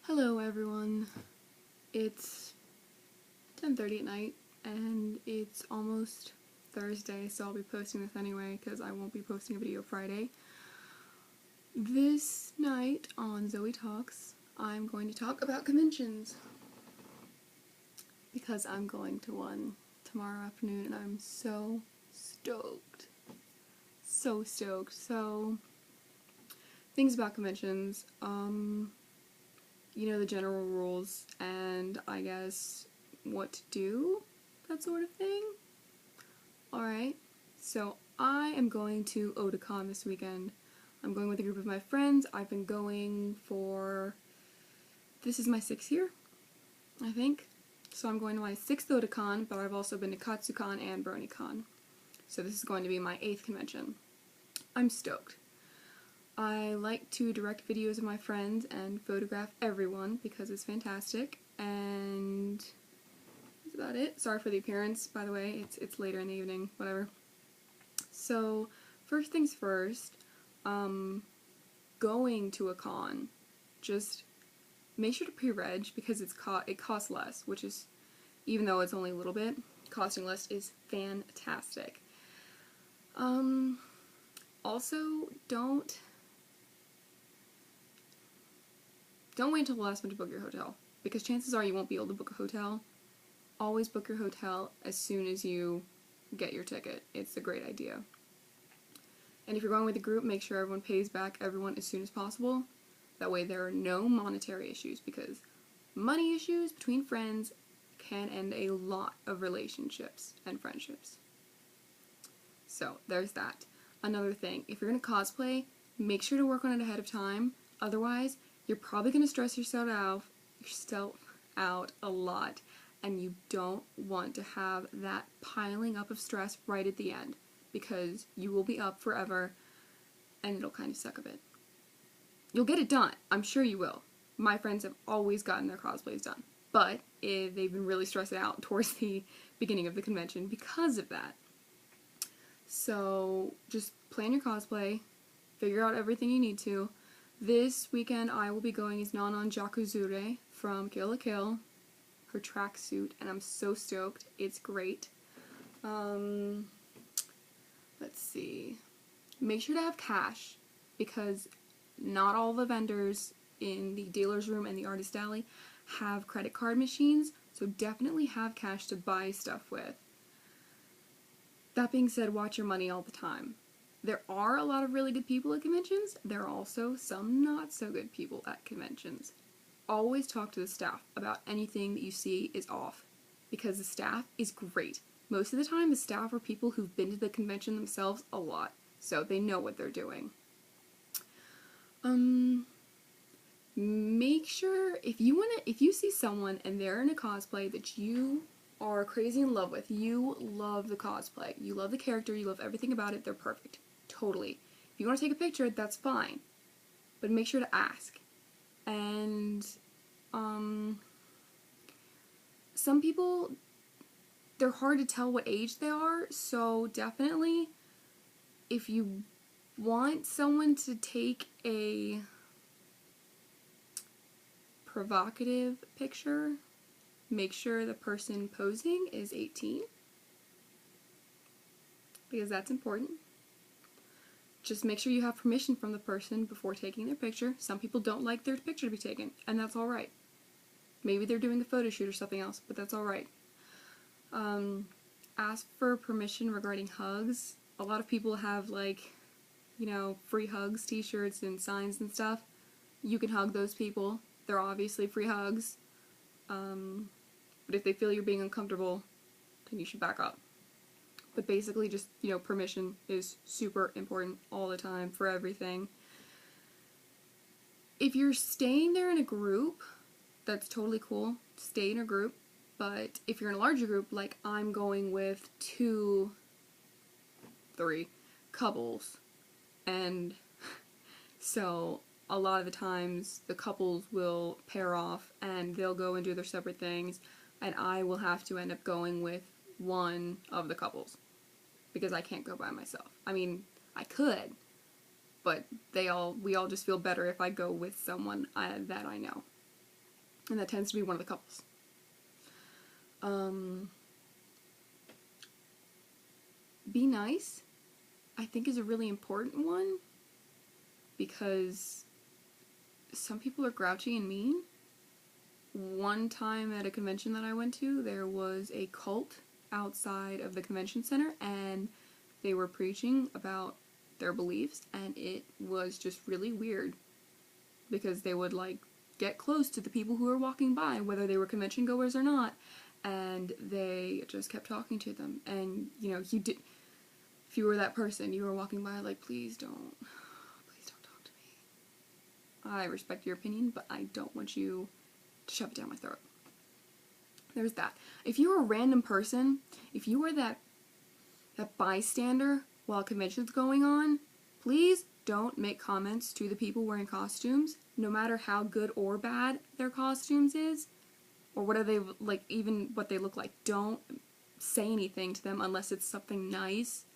Hello everyone. It's 10:30 at night and it's almost Thursday, so I'll be posting this anyway because I won't be posting a video Friday. This night on Zoe Talks, I'm going to talk about conventions because I'm going to one tomorrow afternoon and I'm so stoked. So stoked. So, things about conventions. You know, the general rules and I guess what to do, that sort of thing. Alright, so I am going to Otakon this weekend. I'm going with a group of my friends. I've been going this is my 6th year, I think. So I'm going to my 6th Otakon, but I've also been to Katsucon and BronyCon. So this is going to be my 8th convention. I'm stoked. I like to direct videos of my friends and photograph everyone because it's fantastic, and that's about it. Sorry for the appearance, by the way, it's later in the evening, whatever. So, first things first, going to a con, just make sure to pre-reg because it costs less, which is, even though it's only a little bit, costing less is fantastic. Also, don't wait until the last minute to book your hotel, because chances are you won't be able to book a hotel. Always book your hotel as soon as you get your ticket. It's a great idea. And if you're going with a group, make sure everyone pays back everyone as soon as possible. That way there are no monetary issues, because money issues between friends can end a lot of relationships and friendships. So, there's that. Another thing, if you're going to cosplay, make sure to work on it ahead of time. Otherwise, you're probably going to stress yourself out a lot, and you don't want to have that piling up of stress right at the end, because you will be up forever, and it'll kind of suck a bit. You'll get it done. I'm sure you will. My friends have always gotten their cosplays done, but they've been really stressed out towards the beginning of the convention because of that. So, just plan your cosplay, figure out everything you need to. This weekend I will be going as Nanon Jakuzure from Kill la Kill, her tracksuit, and I'm so stoked. It's great. Let's see. Make sure to have cash, because not all the vendors in the dealer's room and the artist alley have credit card machines, so definitely have cash to buy stuff with. That being said, watch your money all the time. There are a lot of really good people at conventions. There are also some not so good people at conventions. Always talk to the staff about anything that you see is off, because the staff is great. Most of the time, the staff are people who've been to the convention themselves a lot, so they know what they're doing. Make sure, if you see someone and they're in a cosplay that you are crazy in love with, you love the cosplay, you love the character, you love everything about it, they're perfect. Totally. If you want to take a picture, that's fine. But make sure to ask. And, some people, they're hard to tell what age they are, so definitely, if you want someone to take a provocative picture, make sure the person posing is 18, because that's important. Just make sure you have permission from the person before taking their picture. Some people don't like their picture to be taken, and that's alright. Maybe they're doing a photo shoot or something else, but that's alright. Ask for permission regarding hugs. A lot of people have, like, you know, free hugs, t-shirts, and signs and stuff. You can hug those people. They're obviously free hugs. But if they feel you're being uncomfortable, then you should back up. But basically just, you know, permission is super important all the time for everything. If you're staying there in a group, that's totally cool. Stay in a group. But if you're in a larger group, like I'm going with 2, 3 couples, and so a lot of the times the couples will pair off and they'll go and do their separate things, and I will have to end up going with one of the couples because I can't go by myself. I mean, I could, but we all just feel better if I go with someone that I know. and that tends to be one of the couples. Be nice, I think, is a really important one, because some people are grouchy and mean. One time at a convention that I went to, there was a cult outside of the convention center, and they were preaching about their beliefs, and it was just really weird, because they would, like, get close to the people who were walking by, whether they were convention goers or not, and they just kept talking to them. And, you know, if you were that person, you were walking by, like, please don't talk to me. I respect your opinion, but I don't want you to shove it down my throat. There's that. If you're a random person, if you are that bystander while a convention's going on, please don't make comments to the people wearing costumes, no matter how good or bad their costumes is, or what are they, like, even what they look like. Don't say anything to them unless it's something nice.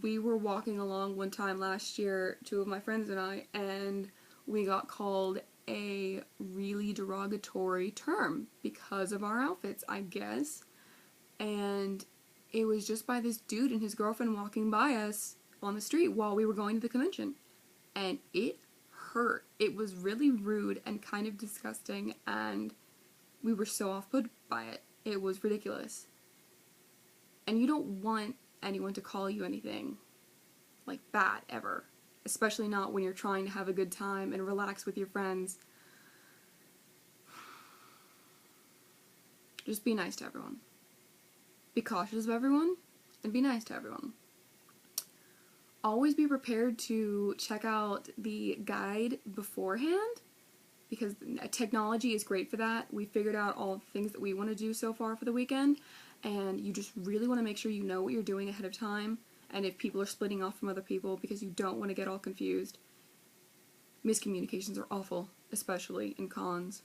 We were walking along one time last year, two of my friends and I, and we got called a really derogatory term because of our outfits, I guess. And it was just by this dude and his girlfriend walking by us on the street while we were going to the convention. And it hurt. It was really rude and kind of disgusting, and we were so off-put by it. It was ridiculous. And you don't want anyone to call you anything like bad, ever. Especially not when you're trying to have a good time and relax with your friends. Just be nice to everyone. Be cautious of everyone, and be nice to everyone. Always be prepared to check out the guide beforehand, because technology is great for that. We figured out all the things that we want to do so far for the weekend, and you just really want to make sure you know what you're doing ahead of time, and if people are splitting off from other people, because you don't want to get all confused. Miscommunications are awful, especially in cons.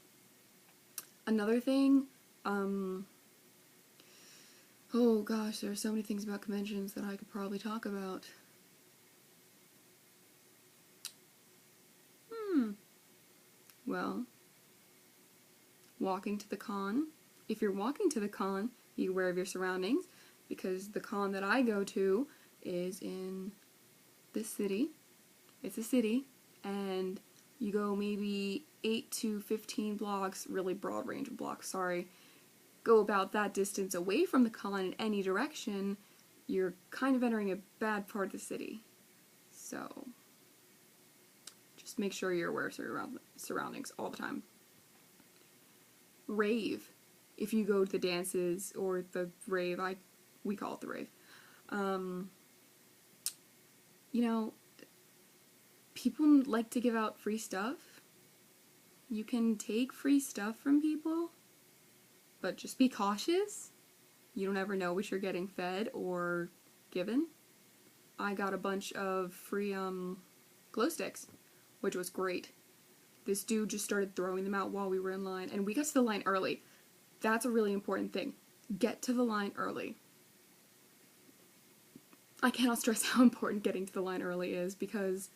Another thing, oh gosh, there are so many things about conventions that I could probably talk about. Well, walking to the con. If you're walking to the con, be aware of your surroundings, because the con that I go to is in this city. It's a city, and you go maybe 8 to 15 blocks, really broad range of blocks, sorry, go about that distance away from the con in any direction, you're kind of entering a bad part of the city. So just make sure you're aware of your surroundings all the time. Rave. If you go to the dances or the rave, we call it the rave. You know, people like to give out free stuff. You can take free stuff from people, but just be cautious. You don't ever know what you're getting fed or given. I got a bunch of free glow sticks, which was great. This dude just started throwing them out while we were in line, and we got to the line early. That's a really important thing. Get to the line early. I cannot stress how important getting to the line early is, because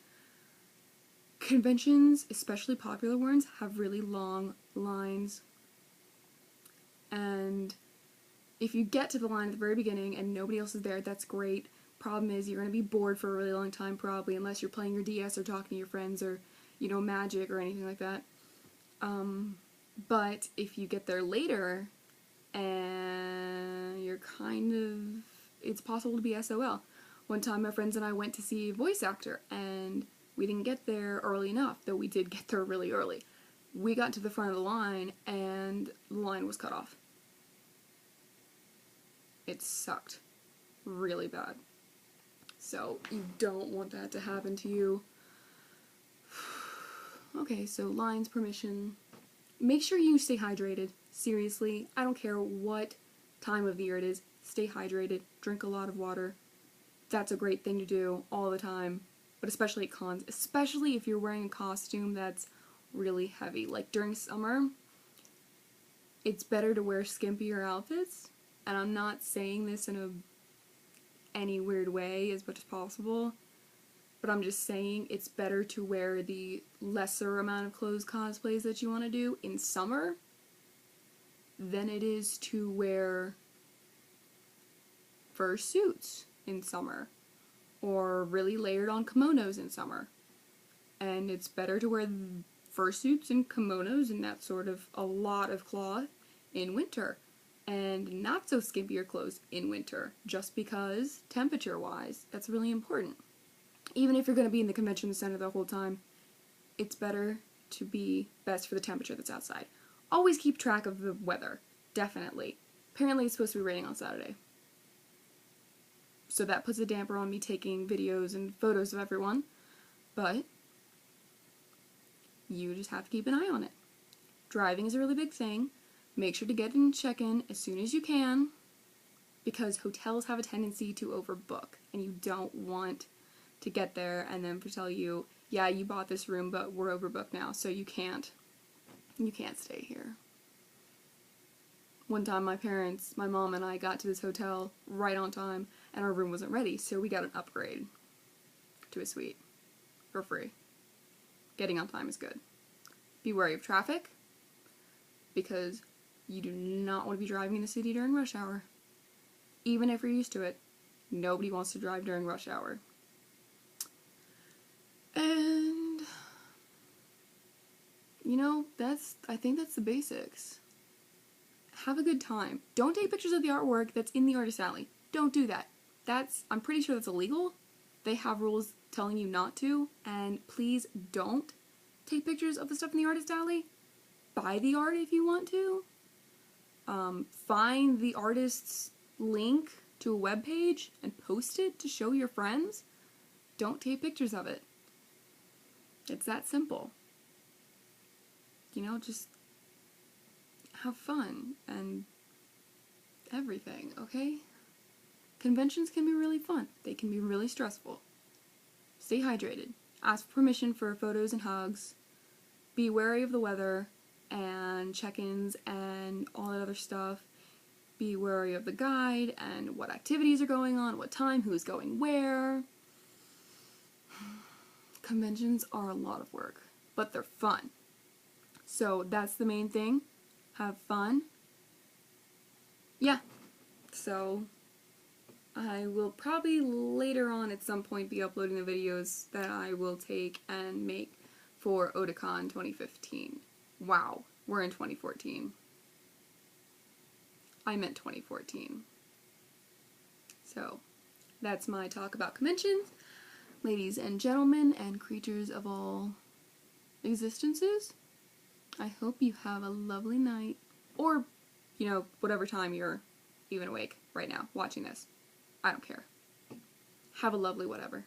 conventions, especially popular ones, have really long lines. And if you get to the line at the very beginning and nobody else is there, that's great. Problem is, you're going to be bored for a really long time, probably, unless you're playing your DS or talking to your friends or, you know, Magic or anything like that. But if you get there later, and you're it's possible to be SOL. One time my friends and I went to see a voice actor, and we didn't get there early enough, though we did get there really early. We got to the front of the line, and the line was cut off. It sucked really bad. So you don't want that to happen to you. Okay, so lines, permission. Make sure you stay hydrated. Seriously, I don't care what time of the year it is. Stay hydrated. Drink a lot of water. That's a great thing to do all the time. But especially at cons. Especially if you're wearing a costume that's really heavy. Like during summer, it's better to wear skimpier outfits. And I'm not saying this in any weird way as much as possible. but I'm just saying it's better to wear the lesser amount of clothes cosplays that you want to do in summer than it is to wear fur suits in summer or really layered on kimonos in summer. And it's better to wear fursuits and kimonos and that sort of a lot of cloth in winter, and not so skimpier clothes in winter, just because temperature-wise, that's really important. Even if you're going to be in the convention center the whole time, it's better to be best for the temperature that's outside. Always keep track of the weather, definitely. Apparently it's supposed to be raining on Saturday. So that puts a damper on me taking videos and photos of everyone, but you just have to keep an eye on it. Driving is a really big thing. Make sure to get in check-in as soon as you can, because hotels have a tendency to overbook, and you don't want to get there and then to tell you, yeah, you bought this room, but we're overbooked now, so you can't stay here. One time my mom and I got to this hotel right on time, and our room wasn't ready, so we got an upgrade to a suite for free. Getting on time is good. Be wary of traffic, because you do not want to be driving in the city during rush hour. Even if you're used to it, nobody wants to drive during rush hour. And, you know, I think that's the basics. Have a good time. Don't take pictures of the artwork that's in the artist alley. Don't do that. I'm pretty sure that's illegal. They have rules telling you not to, and please don't take pictures of the stuff in the artist alley. Buy the art if you want to. Find the artist's link to a webpage and post it to show your friends. Don't take pictures of it. It's that simple. You know, just have fun and everything, okay? Conventions can be really fun. They can be really stressful. Stay hydrated. Ask permission for photos and hugs. Be wary of the weather and check-ins and all that other stuff. Be wary of the guide and what activities are going on, what time, who's going where. Conventions are a lot of work, but they're fun. So that's the main thing. Have fun. Yeah. So I will probably later on at some point be uploading the videos that I will take and make for Otakon 2015. Wow, we're in 2014. I meant 2014. So, that's my talk about conventions. Ladies and gentlemen and creatures of all existences, I hope you have a lovely night. Or, you know, whatever time you're even awake right now watching this. I don't care. Have a lovely whatever.